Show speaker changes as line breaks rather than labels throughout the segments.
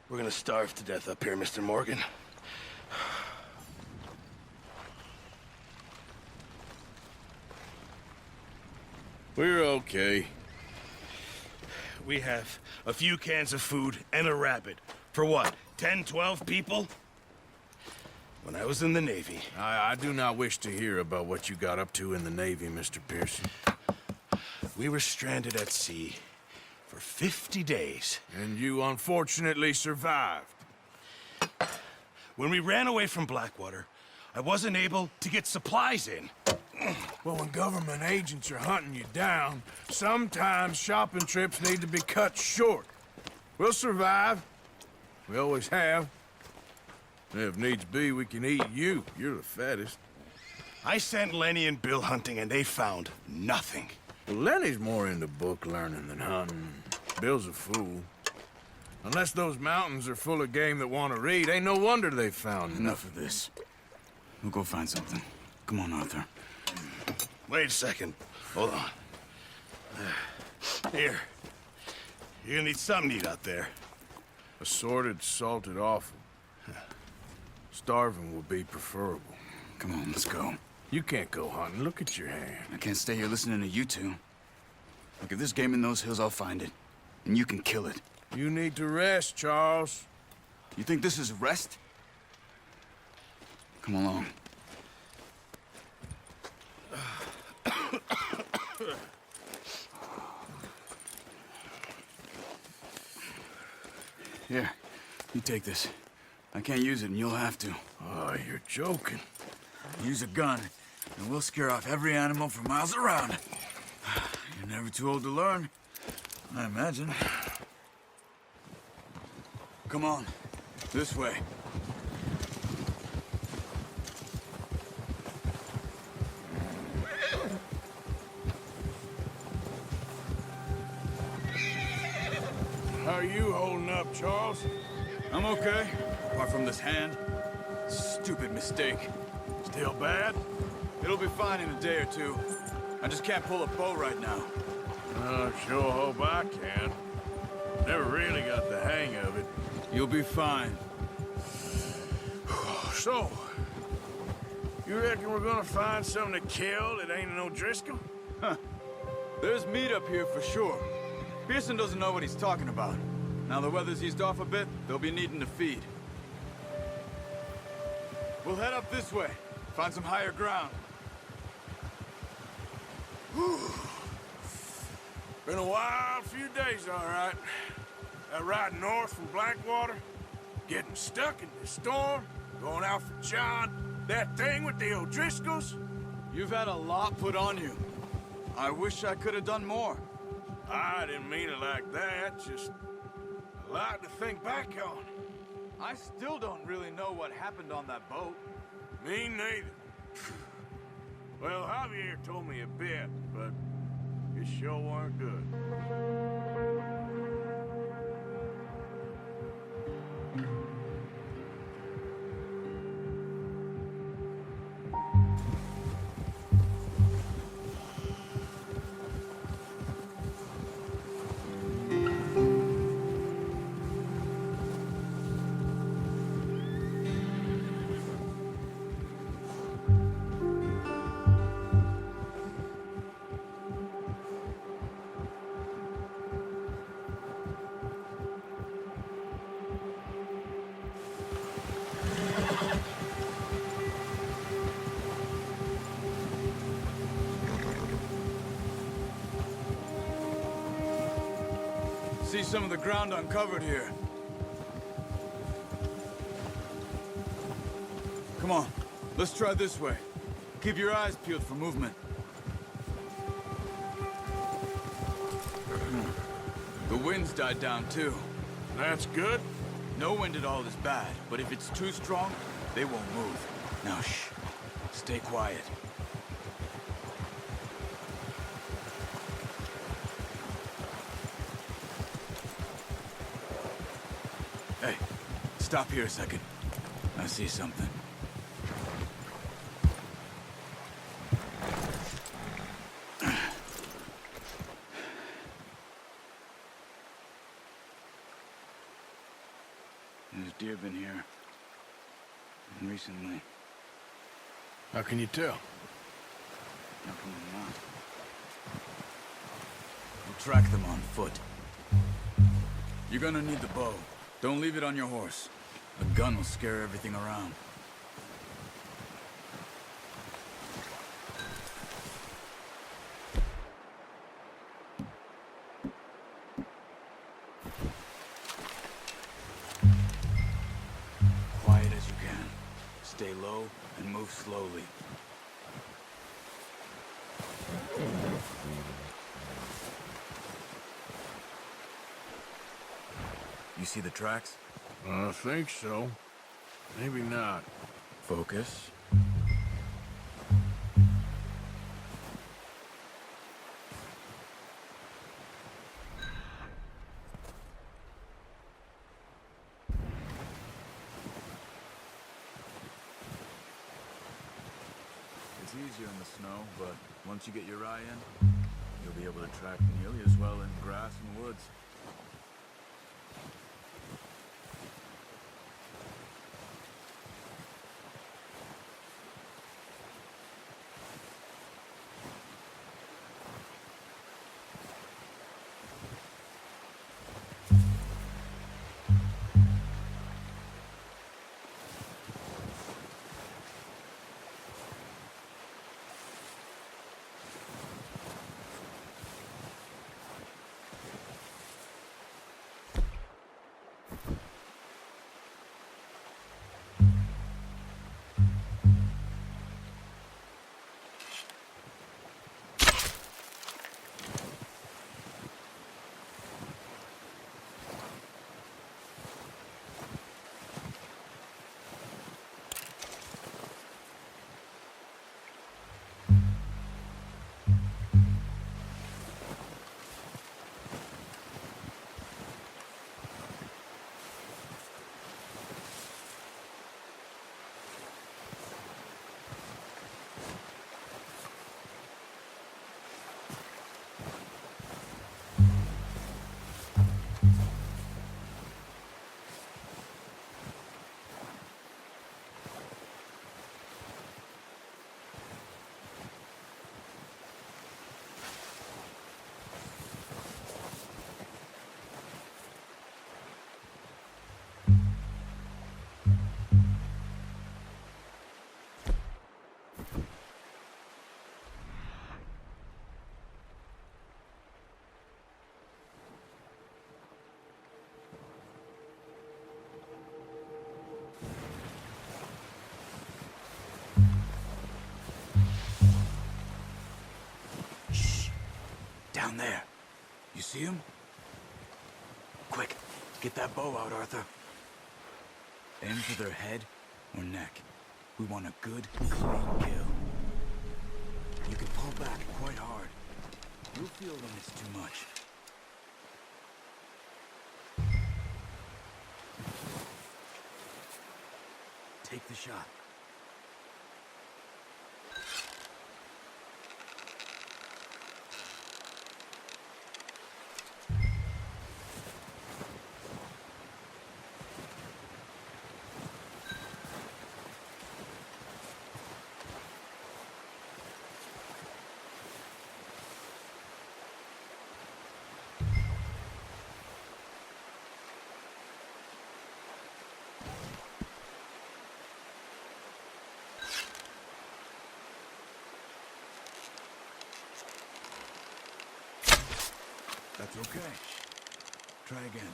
We're gonna starve to death up here, Mr. Morgan.
We're okay.
We have a few cans of food and a rabbit. For what, 10, 12 people? When I was in the Navy...
I do not wish to hear about what you got up to in the Navy, Mr. Pearson.
We were stranded at sea for 50 days.
And you unfortunately survived.
When we ran away from Blackwater, I wasn't able to get supplies in.
Well, when government agents are hunting you down, sometimes shopping trips need to be cut short. We'll survive. We always have. If needs be, we can eat you. You're the fattest.
I sent Lenny and Bill hunting, and they found nothing.
Well, Lenny's more into book learning than hunting. Bill's a fool. Unless those mountains are full of game that want to read, ain't no wonder they found
Enough of this. We'll go find something. Come on, Arthur.
Wait a second. Hold on. Here. You're gonna need something to eat out there.
Assorted, salted offal. Starving will be preferable.
Come on, let's go.
You can't go hunting. Look at your hand.
I can't stay here listening to you two. Look, if there's game in those hills, I'll find it. And you can kill it.
You need to rest, Charles.
You think this is rest? Come along. Here, you take this. I can't use it, and you'll have to.
Oh, you're joking.
Use a gun, and we'll scare off every animal for miles around. You're never too old to learn, I imagine. Come on, this way.
How are you holding up, Charles?
I'm okay, apart from this hand. Stupid mistake.
Still bad?
It'll be fine in a day or two. I just can't pull a bow right now.
I sure hope I can. Never really got the hang of it.
You'll be fine.
So, you reckon we're gonna find something to kill that ain't no Driscoll?
Huh. There's meat up here for sure. Pearson doesn't know what he's talking about. Now the weather's eased off a bit, they'll be needing to feed. We'll head up this way. Find some higher ground.
Been a wild few days, all right. That ride north from Blackwater, getting stuck in the storm, going out for John, that thing with the O'Driscolls.
You've had a lot put on you. I wish I could have done more.
I didn't mean it like that, just a lot to think back on.
I still don't really know what happened on that boat.
Me neither. Well, Javier told me a bit, but it sure weren't good.
See some of the ground uncovered here. Come on, let's try this way. Keep your eyes peeled for movement. The wind's died down too.
That's good.
No wind at all is bad, but if it's too strong, they won't move. Now shh, stay quiet. Hey, stop here a second. I see something. deer been here. And recently.
How can you tell?
How come they're not? We'll track them on foot. You're gonna need the bow. Don't leave it on your horse. A gun will scare everything around. Quiet as you can. Stay low and move slowly. You see the tracks?
I think so. Maybe not.
Focus. It's easier in the snow, but once you get your eye in, you'll be able to track nearly as well in grass and woods. Down there. You see him? Quick, get that bow out, Arthur. Aim for their head or neck. We want a good, clean kill. You can pull back quite hard. You'll feel when it's too much. Take the shot. That's okay. Try again.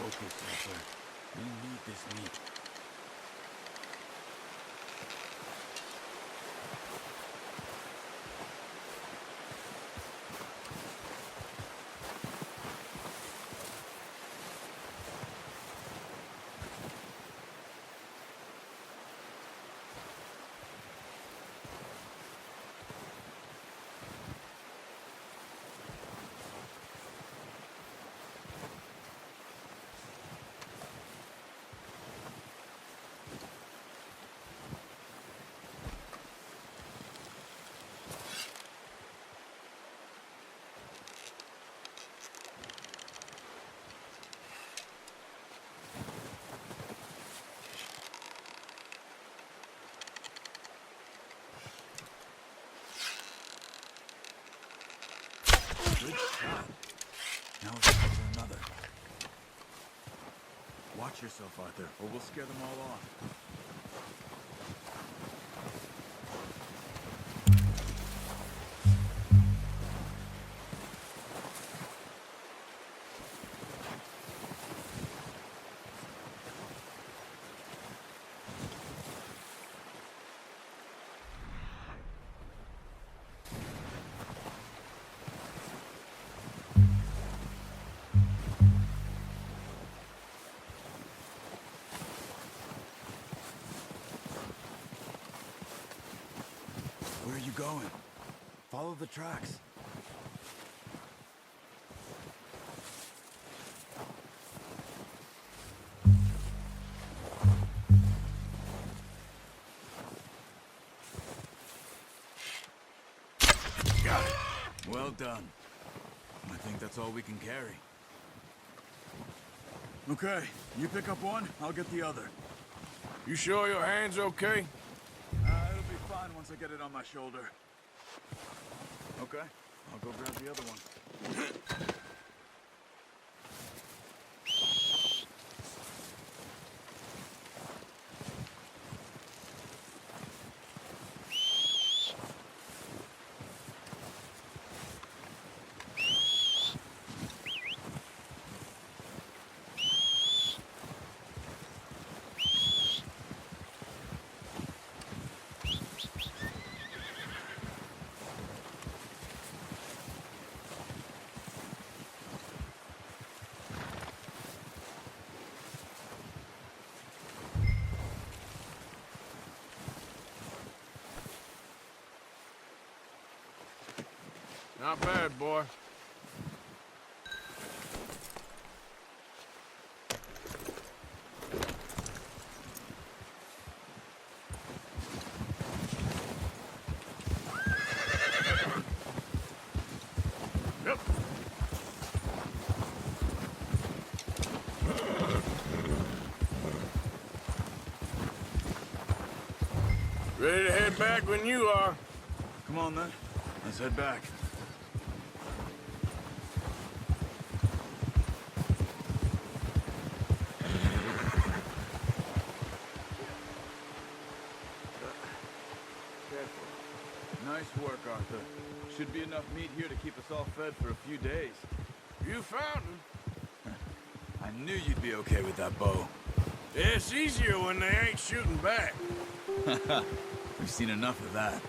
Focus, Arthur. We need this meat. Good shot. Now it's time for another. Watch yourself, Arthur, or we'll scare them all off. Where are you going? Follow the tracks. Got it. Well done. I think that's all we can carry. Okay, you pick up one, I'll get the other.
You sure your hand's okay?
It'll be fine once I get it on my shoulder. Okay, I'll go grab the other one.
Not bad, boy. Yep. Ready to head back when you are.
Come on then, let's head back. Nice work, Arthur. Should be enough meat here to keep us all fed for a few days.
You found him.
I knew you'd be okay with that bow.
It's easier when they ain't shooting back.
We've seen enough of that.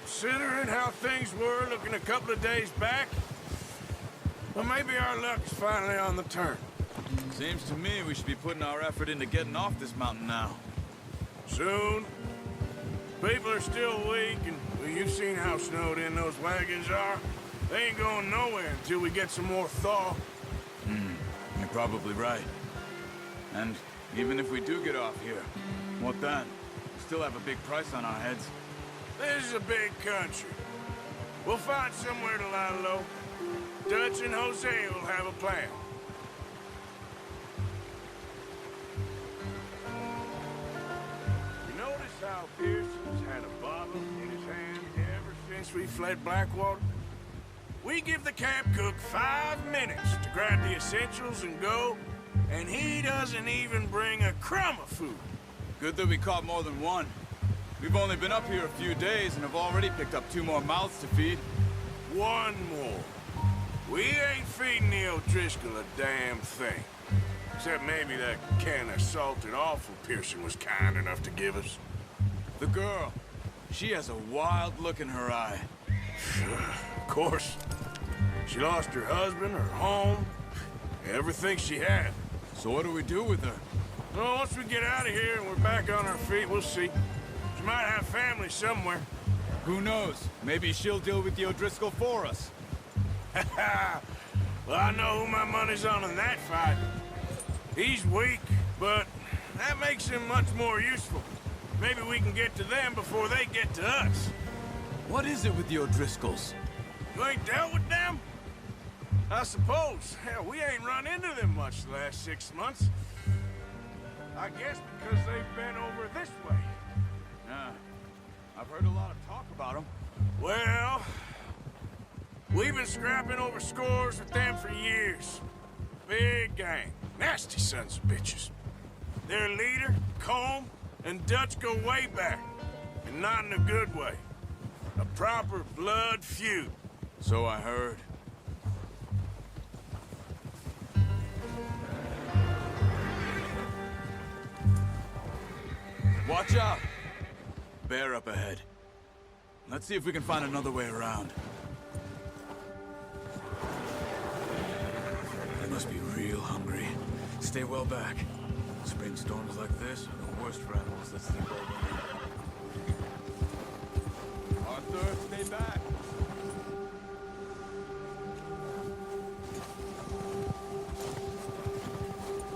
Considering how things were looking a couple of days back, well, maybe our luck is finally on the turn.
Seems to me we should be putting our effort into getting off this mountain now.
Soon. People are still weak, and well, you've seen how snowed in those wagons are. They ain't going nowhere until we get some more thaw.
You're probably right. And even if we do get off here, what then? We still have a big price on our heads.
This is a big country. We'll find somewhere to lie low. Dutch and Jose will have a plan. You notice how Pearson's had a bottle in his hand ever since we fled Blackwater? We give the camp cook 5 minutes to grab the essentials and go, and he doesn't even bring a crumb of food.
Good that we caught more than one. We've only been up here a few days and have already picked up 2 more mouths to feed.
One more. We ain't feeding the O'Driscoll a damn thing. Except maybe that can of salted offal Pearson was kind enough to give us.
The girl. She has a wild look in her eye.
Of course. She lost her husband, her home, everything she had.
So what do we do with her?
Well, once we get out of here and we're back on our feet, we'll see. She might have family somewhere.
Who knows? Maybe she'll deal with the O'Driscoll for us.
Well, I know who my money's on in that fight. He's weak, but that makes him much more useful. Maybe we can get to them before they get to us.
What is it with the O'Driscolls?
You ain't dealt with them? I suppose. Hell, we ain't run into them much the last 6 months. I guess because they've been over this way.
Nah, I've heard a lot of talk about them.
Well, we've been scrapping over scores with them for years. Big gang. Nasty sons of bitches. Their leader, Combe, and Dutch go way back. And not in a good way. A proper blood feud.
So I heard. Watch out! Bear up ahead. Let's see if we can find another way around. They must be real hungry. Stay well back. Spring storms like this are the worst for animals that sleep over. Arthur, stay back.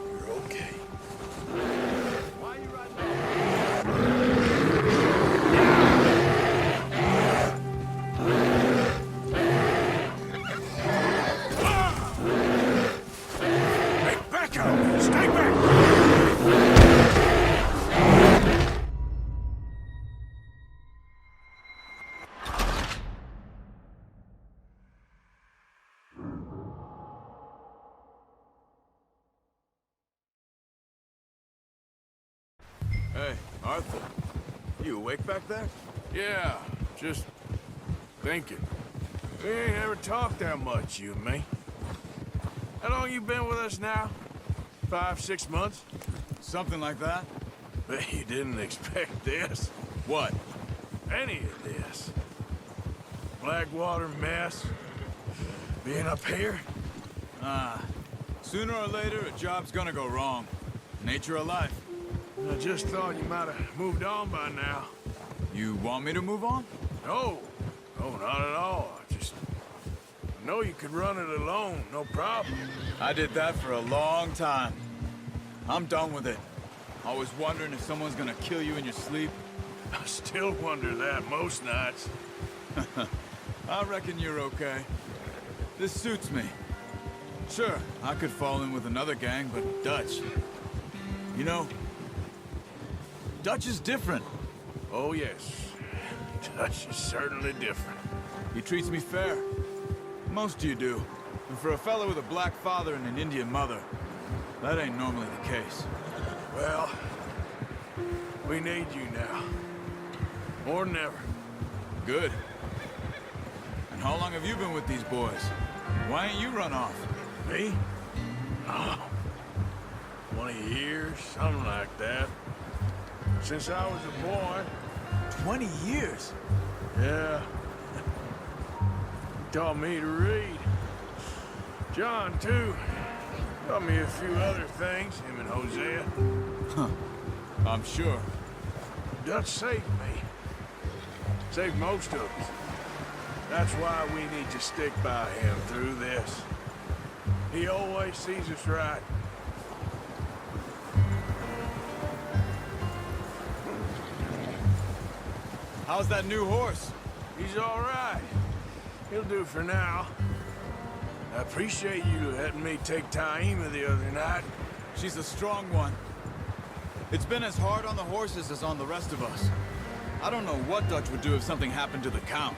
You're okay.
Why are you riding
Hey, back up! Stay back!
Hey, Arthur. You awake back there?
Yeah, just thinking. We ain't ever talked that much, you and me. How long you been with us now? 5, 6 months?
Something like that?
Bet you didn't expect this.
What?
Any of this. Blackwater mess. Being up here.
Sooner or later, a job's gonna go wrong. Nature of life.
I just thought you might have moved on by now.
You want me to move on?
No. No, not at all. I know you could run it alone, no problem.
I did that for a long time. I'm done with it. Always wondering if someone's gonna kill you in your sleep.
I still wonder that most nights.
I reckon you're okay. This suits me. Sure, I could fall in with another gang, but Dutch... You know, Dutch is different.
Oh, yes. Dutch is certainly different.
He treats me fair. Most of you do. And for a fella with a black father and an Indian mother, that ain't normally the case.
Well, we need you now. More than ever.
Good. And how long have you been with these boys? Why ain't you run off?
Me? Oh, 20 years, something like that. Since I was a boy.
20 years?
Yeah. He taught me to read. John, too. Taught me a few other things, him and Hosea.
Huh. I'm sure.
Dutch saved me. Saved most of us. That's why we need to stick by him through this. He always sees us right.
How's that new horse?
He's all right. He'll do for now. I appreciate you letting me take Taima the other night.
She's a strong one. It's been as hard on the horses as on the rest of us. I don't know what Dutch would do if something happened to the Count.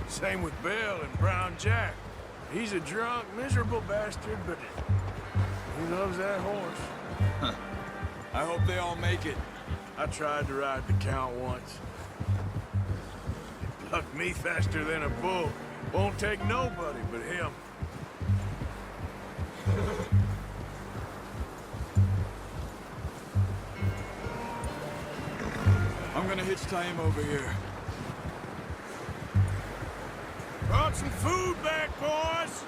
Same with Bill and Brown Jack. He's a drunk, miserable bastard, but he loves that horse.
I hope they all make it.
I tried to ride the Count once. He bucked me faster than a bull. Won't take nobody but him. It's time over here. Brought some food back, boys!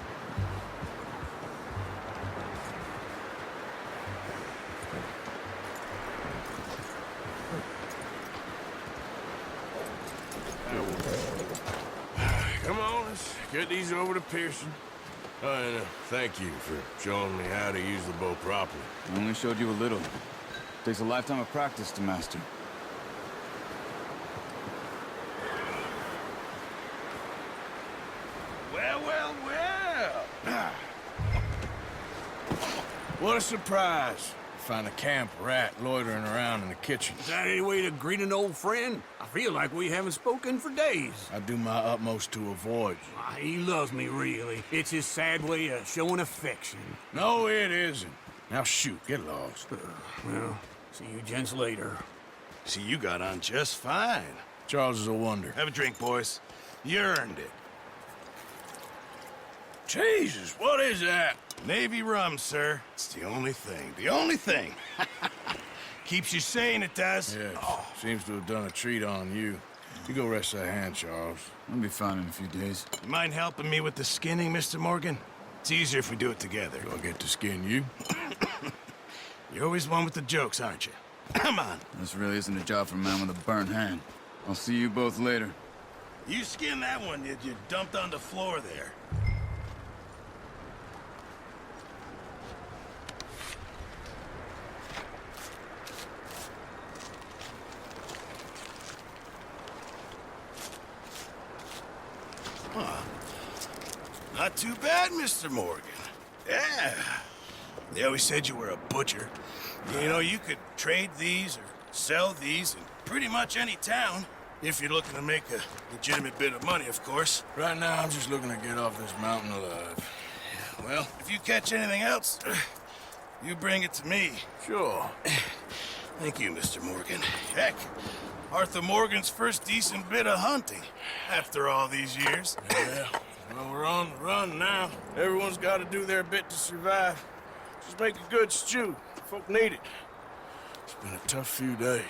Come on, let's get these over to Pearson. Oh, and thank you for showing me how to use the bow properly.
I only showed you a little. Takes a lifetime of practice to master.
Well, well, well.
What a surprise. Find a camp rat loitering around in the kitchen.
Is that any way to greet an old friend? I feel like we haven't spoken for days.
I do my utmost to avoid you.
He loves me, really. It's his sad way of showing affection.
No, it isn't. Now shoot, get lost.
Well, see you gents later.
See, you got on just fine.
Charles is a wonder.
Have a drink, boys. You earned it.
Jesus, what is that?
Navy rum, sir. It's the only thing. The only thing. Keeps you sane, it does.
Yes, seems to have done a treat on you. You go rest that hand, Charles.
I'll be fine in a few days.
You mind helping me with the skinning, Mr. Morgan? It's easier if we do it together.
Do I get to skin you?
You're always one with the jokes, aren't you? Come on.
This really isn't a job for a man with a burnt hand. I'll see you both later.
You skinned that one you dumped on the floor there. Not too bad, Mr. Morgan. Yeah. They always said you were a butcher. You know, you could trade these or sell these in pretty much any town. If you're looking to make a legitimate bit of money, of course.
Right now, I'm just looking to get off this mountain alive.
Well, if you catch anything else, you bring it to me.
Sure.
Thank you, Mr. Morgan. Heck, Arthur Morgan's first decent bit of hunting after all these years.
Yeah. Well, we're on the run now. Everyone's got to do their bit to survive. Just make a good stew. Folk need it. It's been a tough few days.